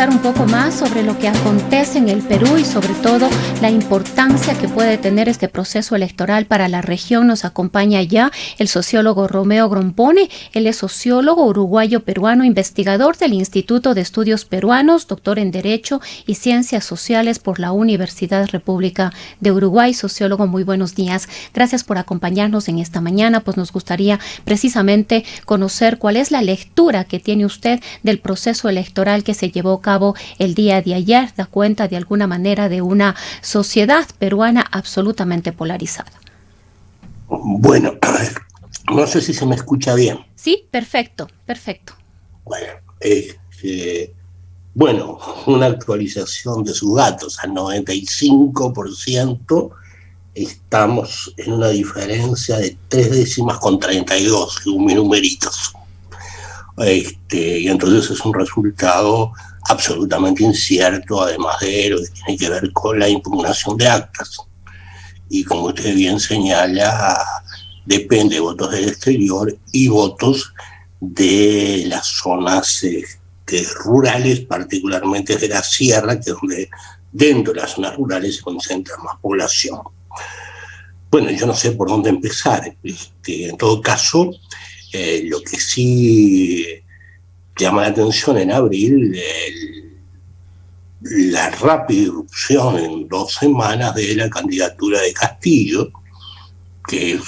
conversar un poco más sobre lo que acontece en el Perú y sobre todo la importancia que puede tener este proceso electoral para la región. Nos acompaña ya el sociólogo Romeo Grompone. Él es sociólogo uruguayo-peruano, investigador del Instituto de Estudios Peruanos, doctor en Derecho y Ciencias Sociales por la Universidad República de Uruguay. Sociólogo, muy buenos días. Gracias por acompañarnos en esta mañana. Pues nos gustaría precisamente conocer cuál es la lectura que tiene usted del proceso electoral que se llevó a cabo el día de ayer. Da cuenta de alguna manera de una sociedad peruana absolutamente polarizada. Bueno, no sé si se me escucha bien. Sí, perfecto, perfecto. Bueno, una actualización de sus datos. Al 95% estamos en una diferencia de 0,3 según mis numeritos. Y entonces es un resultado absolutamente incierto, además de lo que tiene que ver con la impugnación de actas. Y como usted bien señala, depende de votos del exterior y votos de las zonas rurales, particularmente de la sierra, que es donde dentro de las zonas rurales se concentra más población. Bueno, yo no sé por dónde empezar. En todo caso, lo que sí llama la atención en abril, la rápida irrupción en 2 semanas de la candidatura de Castillo, que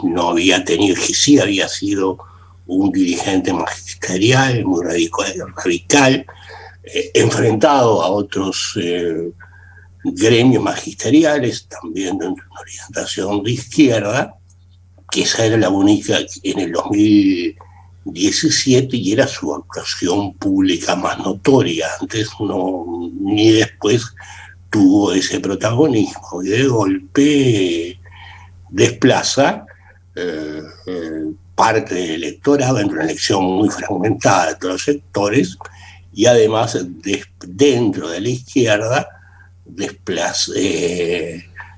no había tenido, que sí había sido un dirigente magisterial, muy radical, enfrentado a otros gremios magisteriales, también de una orientación de izquierda, que esa era la única en el 2017 y era su actuación pública más notoria. Antes no, ni después tuvo ese protagonismo y de golpe desplaza parte del electorado en una elección muy fragmentada de todos los sectores y además dentro de la izquierda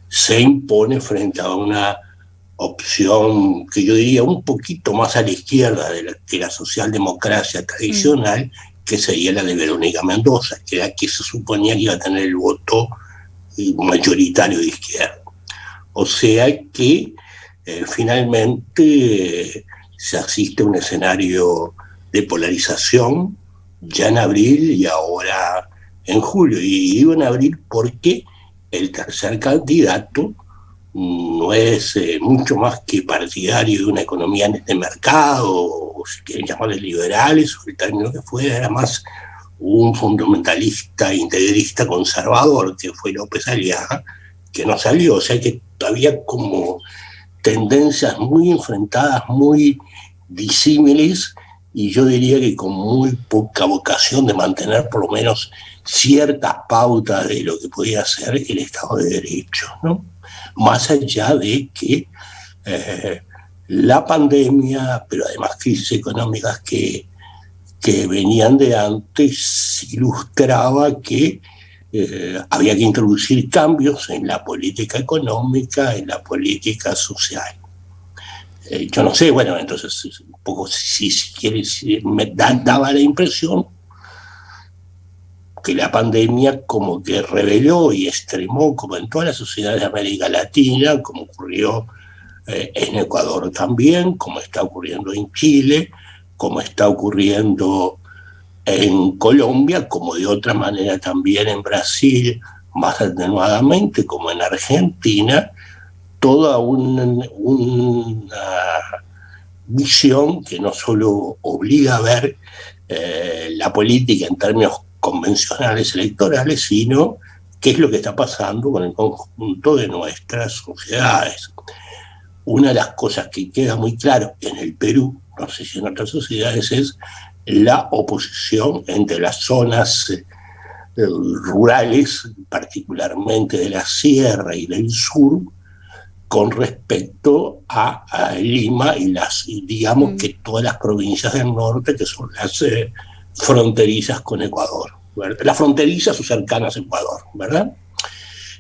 se impone frente a una opción que yo diría un poquito más a la izquierda de la socialdemocracia tradicional, que sería la de Verónica Mendoza, que era que se suponía que iba a tener el voto mayoritario de izquierda. O sea que finalmente se asiste a un escenario de polarización ya en abril y ahora en julio. Y digo en abril porque el tercer candidato no es mucho más que partidario de una economía de mercado, o si quieren llamarle liberales, o el término que fuera, era más un fundamentalista, integrista, conservador, que fue López Aliaga, que no salió. O sea que había como tendencias muy enfrentadas, muy disímiles, y yo diría que con muy poca vocación de mantener por lo menos ciertas pautas de lo que podía ser el Estado de Derecho, ¿no? Más allá de que la pandemia, pero además crisis económicas que venían de antes, ilustraba que había que introducir cambios en la política económica, en la política social. Yo no sé, bueno, entonces un poco si quieres, me daba la impresión que la pandemia como que reveló y extremó, como en todas las sociedades de América Latina, como ocurrió en Ecuador también, como está ocurriendo en Chile, como está ocurriendo en Colombia, como de otra manera también en Brasil, más atenuadamente, como en Argentina, toda una visión que no solo obliga a ver la política en términos convencionales electorales, sino qué es lo que está pasando con el conjunto de nuestras sociedades. Una de las cosas que queda muy claro en el Perú, no sé si en otras sociedades, es la oposición entre las zonas rurales, particularmente de la sierra y del sur, con respecto a Lima y digamos que todas las provincias del norte, que son las fronterizas con Ecuador, ¿verdad? Las fronterizas o cercanas a Ecuador, ¿verdad?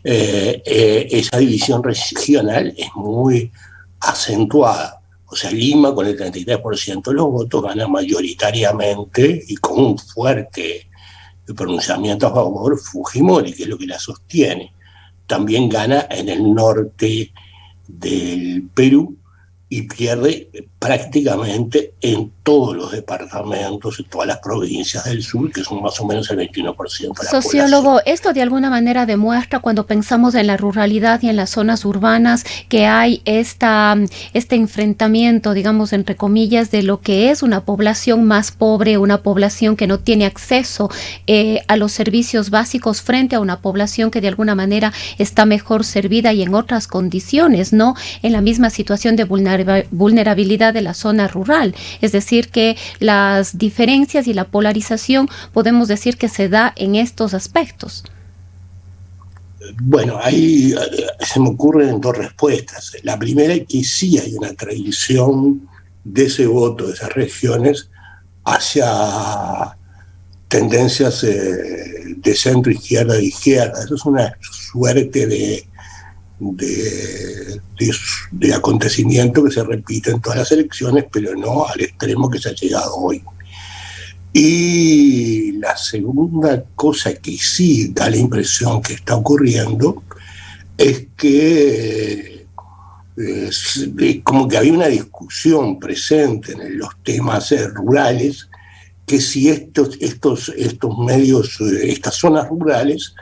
Esa división regional es muy acentuada. O sea, Lima con el 33% de los votos gana mayoritariamente y con un fuerte pronunciamiento a favor Fujimori, que es lo que la sostiene. También gana en el norte del Perú y pierde prácticamente en todos los departamentos y todas las provincias del sur, que son más o menos el 21% de la Sociólogo, población. esto de alguna manera demuestra cuando pensamos en la ruralidad y en las zonas urbanas que hay este enfrentamiento, digamos, entre comillas, de lo que es una población más pobre, una población que no tiene acceso a los servicios básicos frente a una población que de alguna manera está mejor servida y en otras condiciones, ¿no? En la misma situación de vulnerabilidad de la zona rural. Es decir, que las diferencias y la polarización podemos decir que se da en estos aspectos. Bueno, ahí se me ocurren dos respuestas. La primera es que sí hay una tradición de ese voto de esas regiones hacia tendencias de centro izquierda e izquierda. Eso es una suerte de acontecimiento que se repite en todas las elecciones, pero no al extremo que se ha llegado hoy. Y la segunda cosa que sí da la impresión que está ocurriendo es que como que había una discusión presente en los temas rurales, que si estos medios, estas zonas rurales,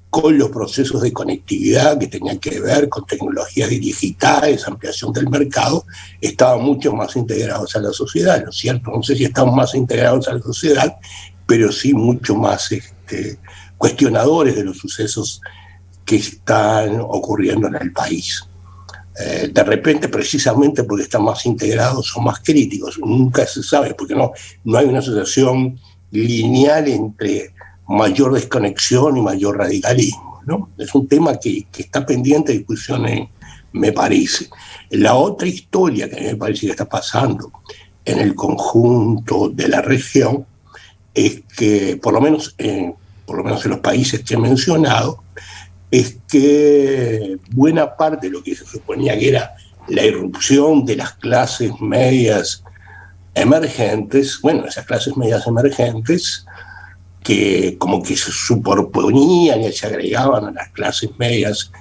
con los procesos de conectividad que tenían que ver con tecnologías digitales, ampliación del mercado, estaban mucho más integrados a la sociedad, ¿no es cierto? No sé si están más integrados a la sociedad, pero sí mucho más cuestionadores de los sucesos que están ocurriendo en el país. De repente, precisamente porque están más integrados, son más críticos. Nunca se sabe, porque no hay una asociación lineal entre mayor desconexión y mayor radicalismo, ¿no? Es un tema que está pendiente de discusión, me parece. La otra historia que me parece que está pasando en el conjunto de la región es que, por lo menos en los países que he mencionado, es que buena parte de lo que se suponía que era la irrupción de las clases medias emergentes, bueno, esas clases medias emergentes que como que se superponían y se agregaban a las clases medias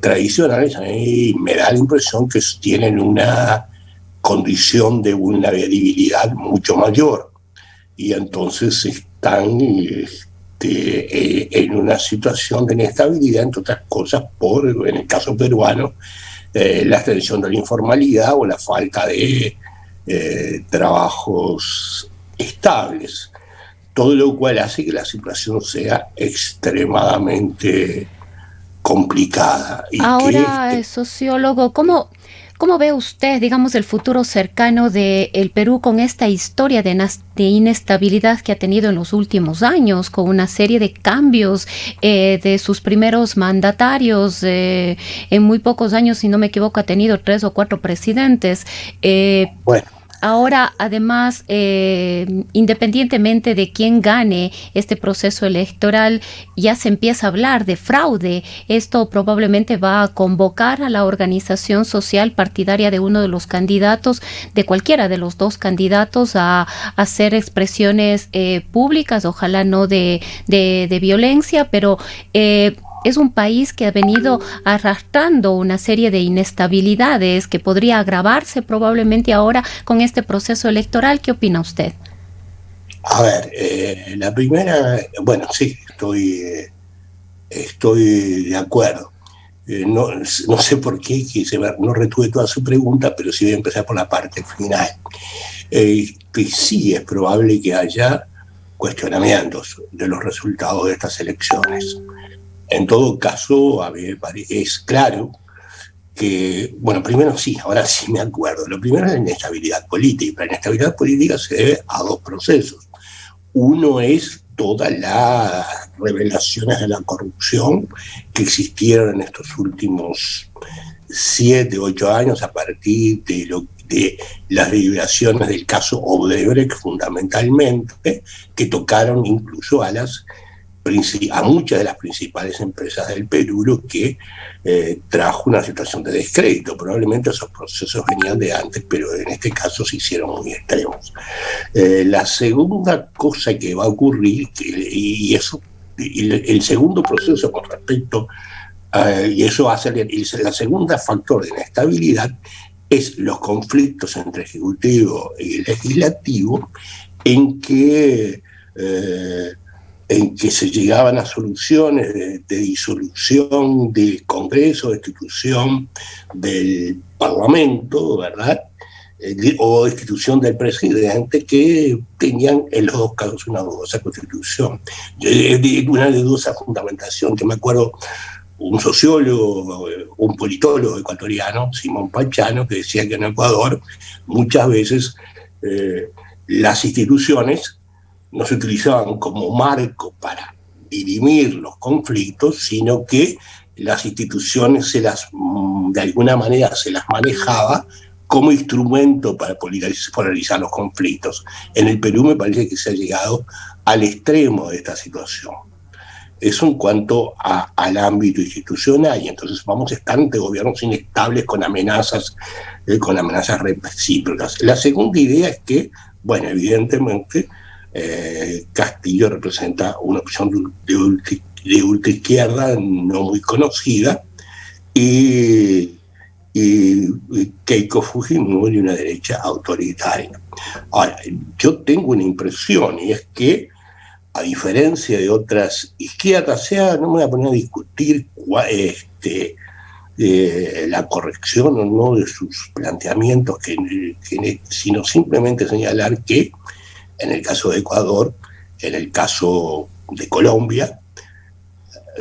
tradicionales, a mí me da la impresión que tienen una condición de vulnerabilidad mucho mayor y entonces están en una situación de inestabilidad, entre otras cosas, en el caso peruano, la extensión de la informalidad o la falta de trabajos estables. Todo lo cual hace que la situación sea extremadamente complicada. Ahora, sociólogo, ¿cómo ve usted, digamos, el futuro cercano del Perú con esta historia de inestabilidad que ha tenido en los últimos años, con una serie de cambios de sus primeros mandatarios? En muy pocos años, si no me equivoco, ha tenido 3 o 4 presidentes. Bueno. Ahora, además, independientemente de quién gane este proceso electoral, ya se empieza a hablar de fraude. Esto probablemente va a convocar a la organización social partidaria de uno de los candidatos, de cualquiera de los dos candidatos, a hacer expresiones públicas, ojalá no de violencia, pero es un país que ha venido arrastrando una serie de inestabilidades que podría agravarse probablemente ahora con este proceso electoral. ¿Qué opina usted? A ver, la primera, bueno, sí, estoy de acuerdo. No sé por qué, no retuve toda su pregunta, pero sí voy a empezar por la parte final. Que sí es probable que haya cuestionamientos de los resultados de estas elecciones. En todo caso, a mí me parece, es claro que, bueno, primero sí, ahora sí me acuerdo. Lo primero es la inestabilidad política. La inestabilidad política se debe a dos procesos. Uno es todas las revelaciones de la corrupción que existieron en estos últimos 7, 8 años a partir de las revelaciones del caso Odebrecht, fundamentalmente, que tocaron incluso a las a muchas de las principales empresas del Perú, lo que trajo una situación de descrédito. Probablemente esos procesos venían de antes, pero en este caso se hicieron muy extremos. La segunda cosa que va a ocurrir, y el segundo proceso con respecto y eso hace la segunda factor de inestabilidad, es los conflictos entre ejecutivo y legislativo, en que se llegaban a soluciones de disolución del Congreso, destitución del Parlamento, ¿verdad? O destitución del presidente, que tenían en los dos casos una dudosa constitución, una dudosa fundamentación. Que me acuerdo un sociólogo, un politólogo ecuatoriano, Simón Pachano, que decía que en Ecuador muchas veces las instituciones no se utilizaban como marco para dirimir los conflictos, sino que las instituciones de alguna manera se las manejaba como instrumento para polarizar los conflictos. En el Perú me parece que se ha llegado al extremo de esta situación. Eso en cuanto al ámbito institucional, y entonces vamos a estar ante gobiernos inestables con amenazas recíprocas. La segunda idea es que, bueno, evidentemente, Castillo representa una opción de ultraizquierda no muy conocida, y Keiko Fujimori una derecha autoritaria. Ahora, yo tengo una impresión, y es que, a diferencia de otras izquierdas, no me voy a poner a discutir la corrección o no de sus planteamientos, sino simplemente señalar que en el caso de Ecuador, en el caso de Colombia,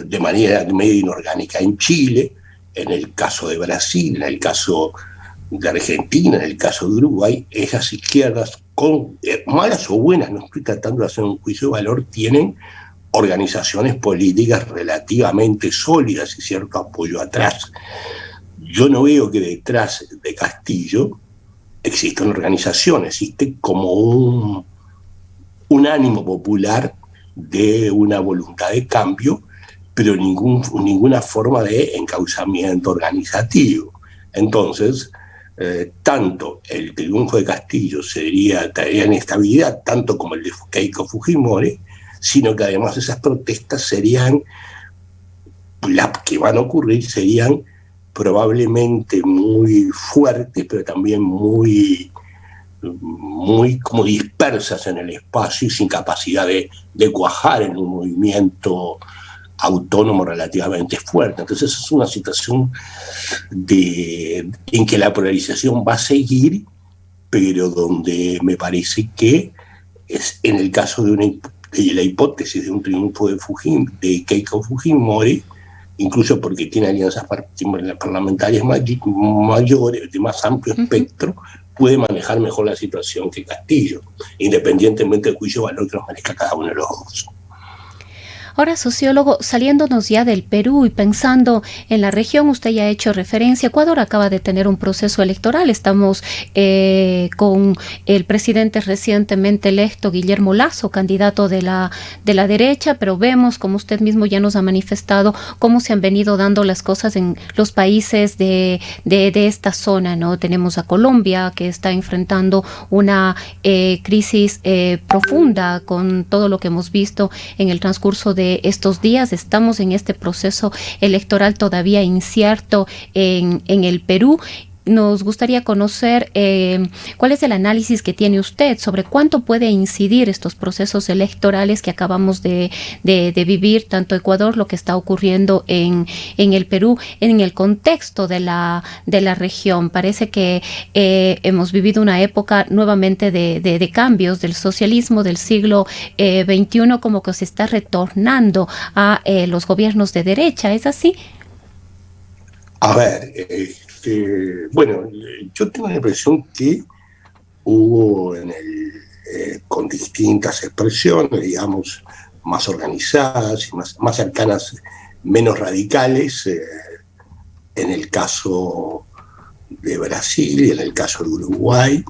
de manera medio inorgánica en Chile, en el caso de Brasil, en el caso de Argentina, en el caso de Uruguay, esas izquierdas, con malas o buenas, no estoy tratando de hacer un juicio de valor, tienen organizaciones políticas relativamente sólidas y cierto apoyo atrás. Yo no veo que detrás de Castillo exista una organización, existe como un ánimo popular de una voluntad de cambio, pero ninguna forma de encauzamiento organizativo. Entonces, tanto el triunfo de Castillo traería inestabilidad, tanto como el de Keiko Fujimori, sino que además esas protestas las que van a ocurrir serían probablemente muy fuertes, pero también muy como dispersas en el espacio y sin capacidad de cuajar en un movimiento autónomo relativamente fuerte. Entonces es una situación en que la polarización va a seguir, pero donde me parece que es en el caso de la hipótesis de un triunfo de Keiko Fujimori, incluso porque tiene alianzas parlamentarias mayores, de más amplio espectro, puede manejar mejor la situación que Castillo, independientemente del juicio de valor que nos maneja cada uno de los dos. Ahora, sociólogo, saliéndonos ya del Perú y pensando en la región, usted ya ha hecho referencia, Ecuador acaba de tener un proceso electoral, estamos con el presidente recientemente electo, Guillermo Lasso, candidato de la derecha, pero vemos, como usted mismo ya nos ha manifestado, cómo se han venido dando las cosas en los países de esta zona, ¿no? Tenemos a Colombia, que está enfrentando una crisis profunda con todo lo que hemos visto en el transcurso de estos días. Estamos en este proceso electoral todavía incierto en el Perú. Nos gustaría conocer cuál es el análisis que tiene usted sobre cuánto puede incidir estos procesos electorales que acabamos de vivir, tanto Ecuador, lo que está ocurriendo en el Perú, en el contexto de la región. Parece que hemos vivido una época nuevamente de cambios del socialismo del siglo XXI, como que se está retornando a los gobiernos de derecha. ¿Es así? A ver, bueno, yo tengo la impresión que hubo con distintas expresiones, digamos, más organizadas y más cercanas, menos radicales, en el caso de Brasil y en el caso de Uruguay,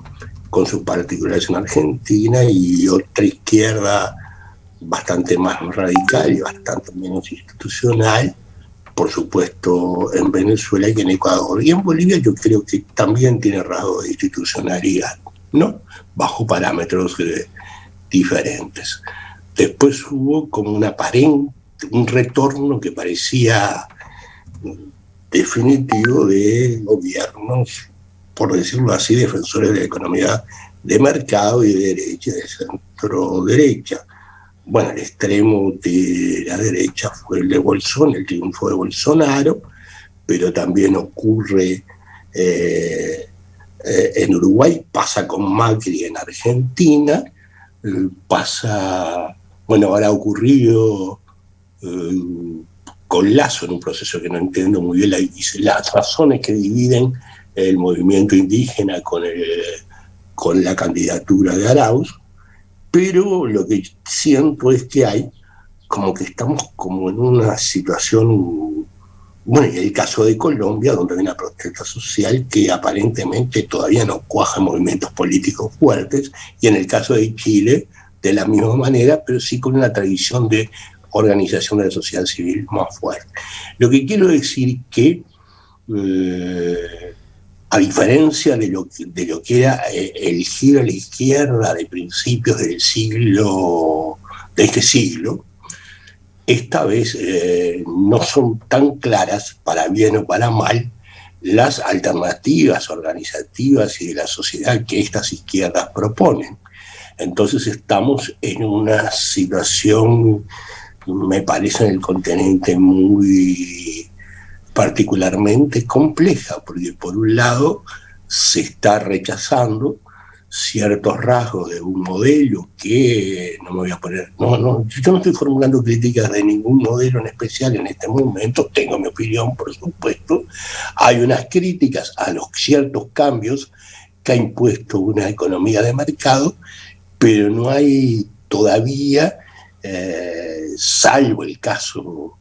con sus particularidades en Argentina, y otra izquierda bastante más radical y bastante menos institucional, por supuesto, en Venezuela y en Ecuador. Y en Bolivia yo creo que también tiene rasgos de institucionalidad, ¿no? Bajo parámetros diferentes. Después hubo como un retorno que parecía definitivo de gobiernos, por decirlo así, defensores de la economía de mercado y de derecha, de centro-derecha. Bueno, el extremo de la derecha fue el de Bolsonaro, el triunfo de Bolsonaro, pero también ocurre en Uruguay, pasa con Macri en Argentina, bueno, ahora ha ocurrido con Lasso en un proceso que no entiendo muy bien las razones que dividen el movimiento indígena con la candidatura de Arauz, pero lo que siento es que estamos como en una situación, bueno, y el caso de Colombia, donde hay una protesta social que aparentemente todavía no cuaja movimientos políticos fuertes, y en el caso de Chile, de la misma manera, pero sí con una tradición de organización de la sociedad civil más fuerte. Lo que quiero decir que a diferencia de lo que era el giro a la izquierda de principios de este siglo, esta vez no son tan claras, para bien o para mal, las alternativas organizativas y de la sociedad que estas izquierdas proponen. Entonces estamos en una situación, me parece, en el continente muy particularmente compleja, porque por un lado se está rechazando ciertos rasgos de un modelo que yo no estoy formulando críticas de ningún modelo en especial en este momento, tengo mi opinión, por supuesto. Hay unas críticas a los ciertos cambios que ha impuesto una economía de mercado, pero no hay todavía, salvo el caso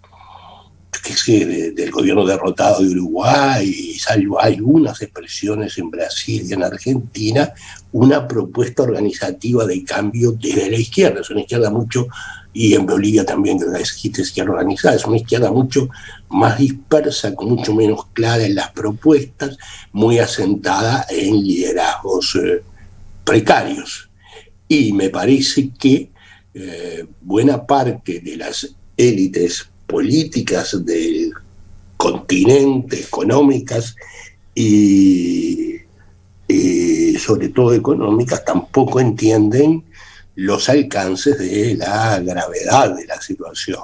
del gobierno derrotado de Uruguay, salvo algunas expresiones en Brasil y en Argentina, una propuesta organizativa de cambio desde la izquierda. Es una izquierda mucho, y en Bolivia también, que es izquierda organizada, es una izquierda mucho más dispersa, con mucho menos clara en las propuestas, muy asentada en liderazgos precarios. Y me parece que buena parte de las élites políticas del continente, económicas y sobre todo económicas, tampoco entienden los alcances de la gravedad de la situación.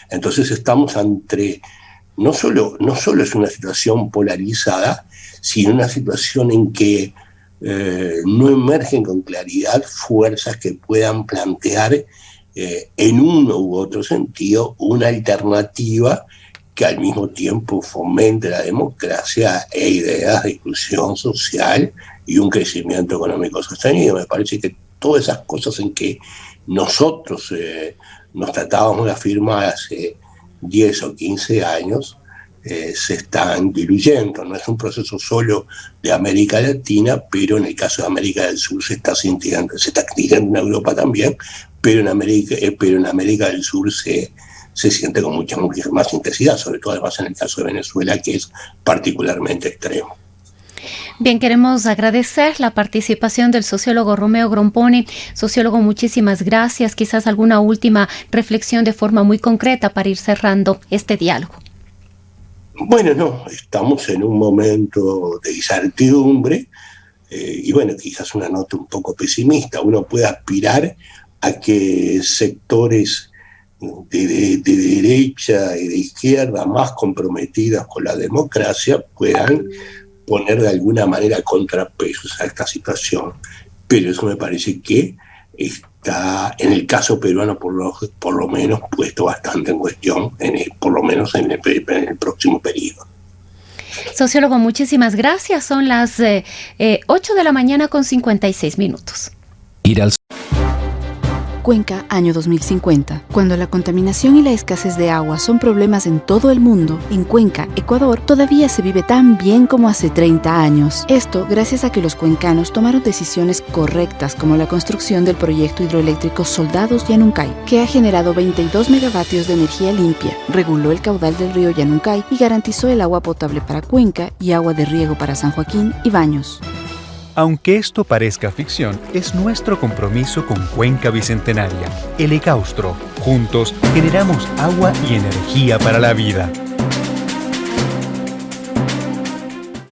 Entonces estamos no solo es una situación polarizada, sino una situación en que no emergen con claridad fuerzas que puedan plantear en uno u otro sentido una alternativa que al mismo tiempo fomente la democracia e ideas de inclusión social y un crecimiento económico sostenido. Me parece que todas esas cosas en que nosotros nos tratábamos de afirmar hace 10 o 15 años se están diluyendo. No es un proceso solo de América Latina, pero en el caso de América del Sur se está sintiendo en Europa también, pero en América del Sur se siente con mucha más intensidad, sobre todo además en el caso de Venezuela, que es particularmente extremo. Bien, queremos agradecer la participación del sociólogo Romeo Grompone. Sociólogo, muchísimas gracias. Quizás alguna última reflexión de forma muy concreta para ir cerrando este diálogo. Bueno, no, estamos en un momento de incertidumbre y bueno, quizás una nota un poco pesimista. Uno puede aspirar a que sectores de derecha y de izquierda más comprometidas con la democracia puedan poner de alguna manera contrapesos a esta situación. Pero eso me parece que está, en el caso peruano, por lo menos, puesto bastante en cuestión, por lo menos en el próximo periodo. Sociólogo, muchísimas gracias. Son las 8 de la mañana con 56 minutos. Cuenca, año 2050. Cuando la contaminación y la escasez de agua son problemas en todo el mundo, en Cuenca, Ecuador, todavía se vive tan bien como hace 30 años. Esto gracias a que los cuencanos tomaron decisiones correctas, como la construcción del proyecto hidroeléctrico Soldados Yanuncay, que ha generado 22 megavatios de energía limpia, reguló el caudal del río Yanuncay y garantizó el agua potable para Cuenca y agua de riego para San Joaquín y Baños. Aunque esto parezca ficción, es nuestro compromiso con Cuenca Bicentenaria, el Ecaustro. Juntos generamos agua y energía para la vida.